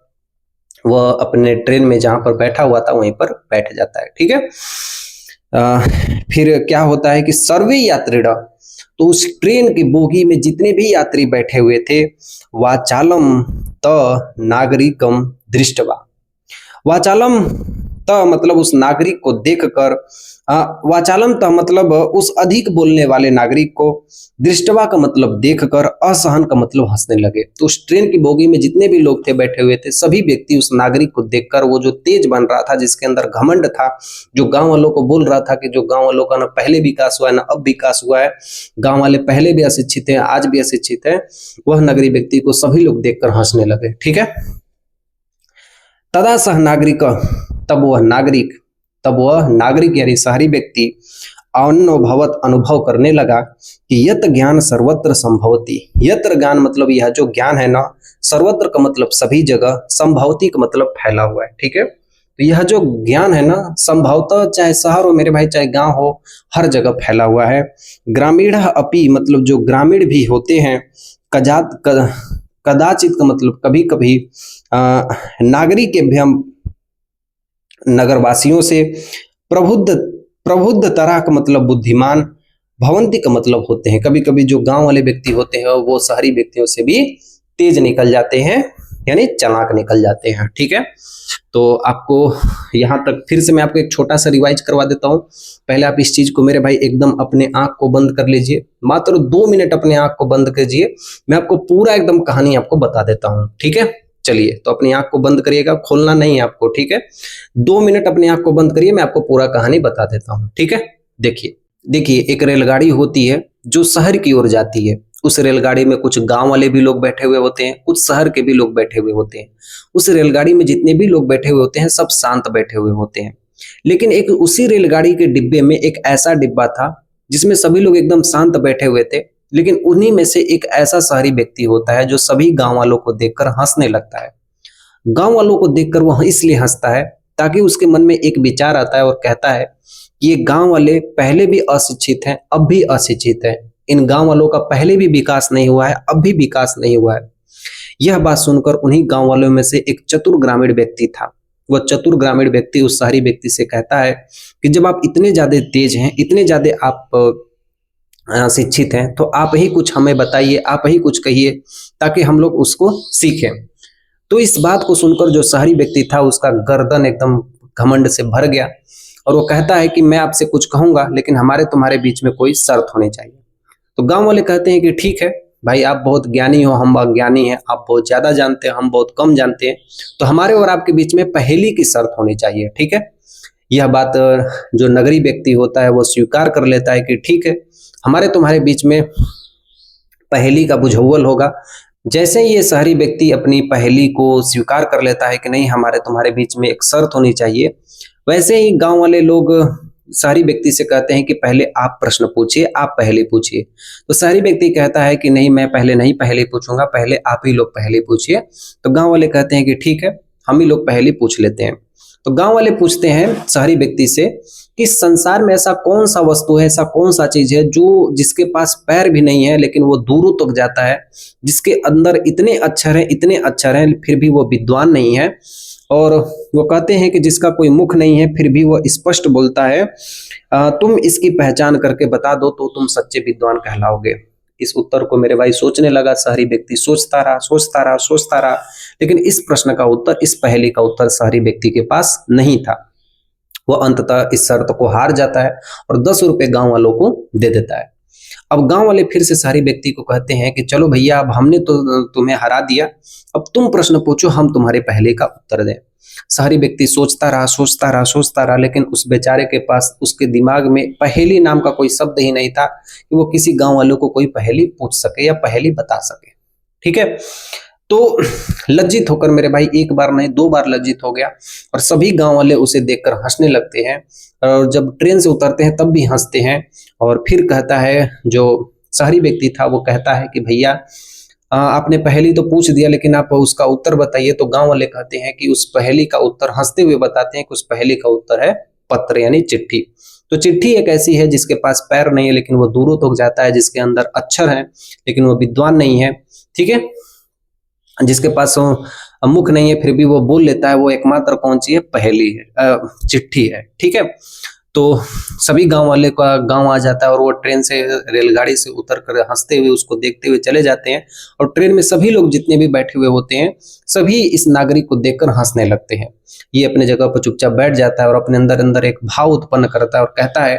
वह अपने ट्रेन में जहां पर बैठा हुआ था वहीं पर बैठ जाता है। ठीक है। फिर क्या होता है कि सर्वे यात्रीड़ा, तो उस ट्रेन की बोगी में जितने भी यात्री बैठे हुए थे, वाचालम त नागरिकम दृष्टवा, वाचालम त मतलब उस नागरिक को देखकर, वाचालम त मतलब उस अधिक बोलने वाले नागरिक को, दृष्टवा का मतलब देखकर, असहन का मतलब हंसने लगे। तो उस ट्रेन की बोगी में जितने भी लोग थे बैठे हुए थे, सभी व्यक्ति उस नागरिक को देखकर, वो जो तेज बन रहा था, जिसके अंदर घमंड था, जो गांव वालों को बोल रहा था कि जो गांव वालों का ना पहले विकास हुआ है ना अब विकास हुआ है, गांव वाले पहले भी अशिक्षित हैं आज भी अशिक्षित है, वह नगरीय व्यक्ति को सभी लोग देखकर हंसने लगे। ठीक है। तदा सह नागरिक, तब वह नागरिक यानी शहरी व्यक्ति अनुभवत अनुभव करने लगा कि यत ज्ञान सर्वत्र संभवती, यत्र ज्ञान मतलब यह जो ज्ञान है ना, सर्वत्र का मतलब सभी जगह, संभवती का मतलब फैला हुआ है। ठीक है। तो यह जो ज्ञान है ना, संभवतः चाहे शहर हो मेरे भाई चाहे गांव हो, हर जगह फैला हुआ है। ग्रामीण अपि मतलब जो ग्रामीण भी होते हैं, कदाचित का मतलब कभी कभी, नागरिक एवं नगरवासियों से, प्रबुद्ध तरह का मतलब बुद्धिमान, भवंती का मतलब होते हैं, कभी कभी जो गांव वाले व्यक्ति होते हैं वो शहरी व्यक्तियों से भी तेज निकल जाते हैं, यानी चालाक निकल जाते हैं। ठीक है। तो आपको यहाँ तक फिर से मैं आपको एक छोटा सा रिवाइज करवा देता हूँ। पहले आप इस चीज को मेरे भाई एकदम अपने आंख को बंद कर लीजिए, मात्र 2 मिनट अपने आंख को बंद कीजिए, मैं आपको पूरा एकदम कहानी आपको बता देता हूँ। ठीक है। चलिए, तो अपनी आंख को बंद करिएगा, खोलना नहीं है आपको। ठीक है। 2 मिनट अपनी आंख को बंद करिए, मैं आपको पूरा कहानी बता देता हूँ। ठीक है। देखिए एक रेलगाड़ी होती है जो शहर की ओर जाती है। उस रेलगाड़ी में कुछ गांव वाले भी लोग बैठे हुए होते हैं, कुछ शहर के भी लोग बैठे हुए होते हैं। उस रेलगाड़ी में जितने भी लोग बैठे हुए होते हैं सब शांत बैठे हुए होते हैं। लेकिन एक उसी रेलगाड़ी के डिब्बे में एक ऐसा डिब्बा था जिसमें सभी लोग एकदम शांत बैठे हुए थे, लेकिन उन्हीं में से एक ऐसा शहरी व्यक्ति होता है जो सभी गांव वालों को देखकर हंसने लगता है। गांव वालों को देखकर वह इसलिए हंसता है ताकि उसके मन में एक विचार आता है और कहता है कि ये गांव वाले पहले भी अशिक्षित हैं, अब भी अशिक्षित हैं, इन गांव वालों का पहले भी विकास नहीं हुआ है, अब भी विकास नहीं हुआ है। यह बात सुनकर उन्हीं गांव वालों में से एक चतुर ग्रामीण व्यक्ति था। वह चतुर ग्रामीण व्यक्ति उस शहरी व्यक्ति से कहता है कि जब आप इतने ज्यादा तेज हैं, इतने ज्यादा आप शिक्षित हैं, तो आप ही कुछ हमें बताइए, आप ही कुछ कहिए ताकि हम लोग उसको सीखें। तो इस बात को सुनकर जो शहरी व्यक्ति था उसका गर्दन एकदम घमंड से भर गया और वो कहता है कि मैं आपसे कुछ कहूंगा, लेकिन हमारे तुम्हारे बीच में कोई शर्त होनी चाहिए। तो गांव वाले कहते हैं कि ठीक है भाई, आप बहुत ज्ञानी हो, हम अज्ञानी हैं, आप बहुत ज्यादा जानते हैं, हम बहुत कम जानते हैं, तो हमारे और आपके बीच में पहेली की शर्त होनी चाहिए। ठीक है। यह बात जो नगरी व्यक्ति होता है वो स्वीकार कर लेता है कि ठीक है, हमारे तुम्हारे बीच में पहेली का बुझाउल होगा। जैसे ही ये शहरी व्यक्ति अपनी पहेली को स्वीकार कर लेता है कि नहीं हमारे तुम्हारे बीच में एक शर्त होनी चाहिए, वैसे ही गांव वाले लोग शहरी व्यक्ति से कहते हैं कि पहले आप प्रश्न पूछिए, आप पहेली पूछिए। तो शहरी व्यक्ति कहता है कि नहीं, मैं पहले नहीं पहेली पूछूंगा, पहले आप ही लोग पहेली पूछिए। तो गांव वाले कहते हैं कि ठीक है, हम ही लोग पहेली पूछ लेते हैं। तो गांव वाले पूछते हैं शहरी व्यक्ति से कि संसार में ऐसा कौन सा वस्तु है, ऐसा कौन सा चीज है जो जिसके पास पैर भी नहीं है लेकिन वो दूरों तक जाता है, जिसके अंदर इतने अक्षर हैं, इतने अक्षर हैं, फिर भी वो विद्वान नहीं है, और वो कहते हैं कि जिसका कोई मुख नहीं है फिर भी वो स्पष्ट बोलता है, तुम इसकी पहचान करके बता दो तो तुम सच्चे विद्वान कहलाओगे। इस उत्तर को मेरे भाई सोचने लगा शहरी व्यक्ति, सोचता रहा, लेकिन इस प्रश्न का उत्तर, इस पहेली का उत्तर शहरी व्यक्ति के पास नहीं था। वह अंततः इस शर्त को हार जाता है और 10 रुपए गांव वालों को दे देता है। अब गांव वाले फिर से शहरी व्यक्ति को कहते हैं कि चलो भैया, अब हमने तो तुम्हें हरा दिया, अब तुम प्रश्न पूछो, हम तुम्हारे पहले का उत्तर दें। शहरी व्यक्ति सोचता रहा, लेकिन उस बेचारे के पास, उसके दिमाग में पहेली नाम का कोई शब्द ही नहीं था कि वो किसी गांव वालों को कोई पहेली पूछ सके या पहेली बता सके। ठीक है। तो लज्जित होकर मेरे भाई एक बार नहीं 2 बार लज्जित हो गया और सभी गांव वाले उसे देखकर हंसने लगते हैं और जब ट्रेन से उतरते हैं तब भी हंसते हैं। और फिर कहता है, जो शहरी व्यक्ति था वो कहता है कि भैया आपने पहेली तो पूछ दिया लेकिन आप उसका उत्तर बताइए। तो गांव वाले कहते हैं कि उस पहेली का उत्तर, हंसते हुए बताते हैं कि उस पहेली का उत्तर है पत्र यानी चिट्ठी। तो चिट्ठी एक ऐसी है जिसके पास पैर नहीं है लेकिन वो दूरों तक जाता है, जिसके अंदर अक्षर है लेकिन वो विद्वान नहीं है, ठीक है, जिसके पास मुख नहीं है फिर भी वो बोल लेता है, वो एकमात्र कौन सी है, पहेली है, चिट्ठी है, ठीक है। तो सभी गांव वाले का गांव आ जाता है और वो ट्रेन से रेलगाड़ी से उतर कर हंसते हुए उसको देखते हुए चले जाते हैं और ट्रेन में सभी लोग जितने भी बैठे हुए होते हैं सभी इस नागरिक को देखकर हंसने लगते हैं। ये अपने जगह पर चुपचाप बैठ जाता है और अपने अंदर अंदर एक भाव उत्पन्न करता है और कहता है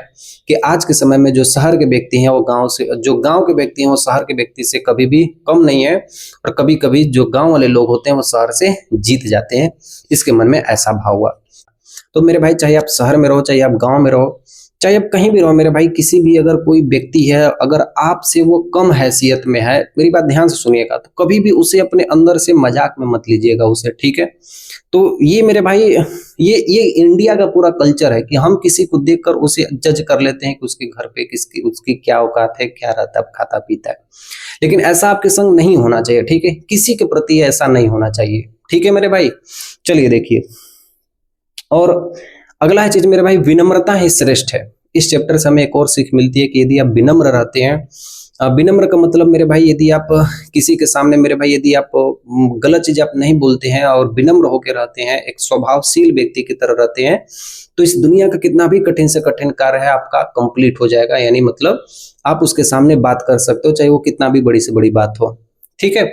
कि आज के समय में जो शहर के व्यक्ति हैं वो गांव से, जो गांव के व्यक्ति हैं वो शहर के व्यक्ति से कभी भी कम नहीं है और कभी कभी जो गांव वाले लोग होते हैं वो शहर से जीत जाते हैं। इसके मन में ऐसा भाव हुआ। तो मेरे भाई चाहे आप शहर में रहो, चाहे आप गांव में रहो, चाहे आप कहीं भी रहो मेरे भाई, किसी भी अगर कोई व्यक्ति है अगर आपसे वो कम हैसियत में है, मेरी बात ध्यान से सुनिएगा, तो कभी भी उसे अपने अंदर से मजाक में मत लीजिएगा उसे, ठीक है। तो ये मेरे भाई ये इंडिया का पूरा कल्चर है कि हम किसी को देखकर उसे जज कर लेते हैं कि उसके घर पे किसकी उसकी क्या औकात है, क्या रहता है, खाता पीता है। लेकिन ऐसा आपके संग नहीं होना चाहिए, ठीक है, किसी के प्रति ऐसा नहीं होना चाहिए, ठीक है मेरे भाई। चलिए देखिए, और अगला चीज मेरे भाई, विनम्रता ही श्रेष्ठ है। इस चैप्टर से हमें एक और सीख मिलती है कि यदि आप विनम्र रहते हैं, विनम्र का मतलब मेरे भाई यदि आप किसी के सामने मेरे भाई यदि आप गलत चीज आप नहीं बोलते हैं और विनम्र होकर रहते हैं, एक स्वभावशील व्यक्ति की तरह रहते हैं, तो इस दुनिया का कितना भी कठिन से कठिन कार्य है आपका कंप्लीट हो जाएगा। यानी मतलब आप उसके सामने बात कर सकते हो चाहे वो कितना भी बड़ी से बड़ी बात हो, ठीक है।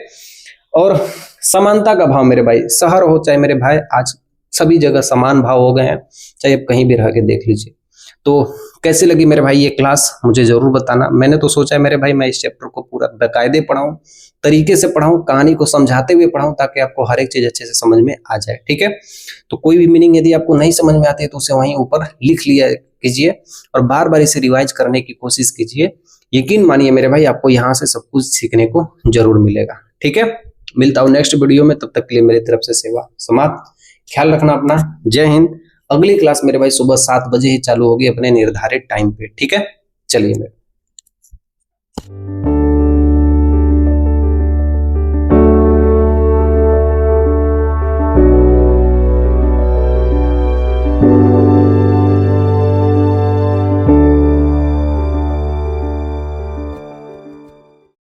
और समानता का भाव मेरे भाई, शहर हो चाहे मेरे भाई, आज सभी जगह समान भाव हो गए हैं, चाहे आप कहीं भी रह के देख लीजिए। तो कैसे लगी मेरे भाई ये क्लास, मुझे जरूर बताना। मैंने तो सोचा है मेरे भाई मैं इस चैप्टर को पूरा बाकायदे पढ़ाऊं, तरीके से पढ़ाऊं, कहानी को समझाते हुए पढ़ाऊं ताकि आपको हर एक चीज अच्छे से समझ में आ जाए, ठीक है। तो कोई भी मीनिंग यदि आपको नहीं समझ में आती है तो उसे वहीं ऊपर लिख लिया कीजिए और बार बार इसे रिवाइज करने की कोशिश कीजिए। यकीन मानिए मेरे भाई आपको यहाँ से सब कुछ सीखने को जरूर मिलेगा, ठीक है। मिलता हूँ नेक्स्ट वीडियो में, तब तक के लिए मेरी तरफ से सेवा समाप्त। ख्याल रखना अपना, जय हिंद। अगली क्लास मेरे भाई सुबह 7 बजे ही चालू होगी अपने निर्धारित टाइम पे, ठीक है। चलिए मेरे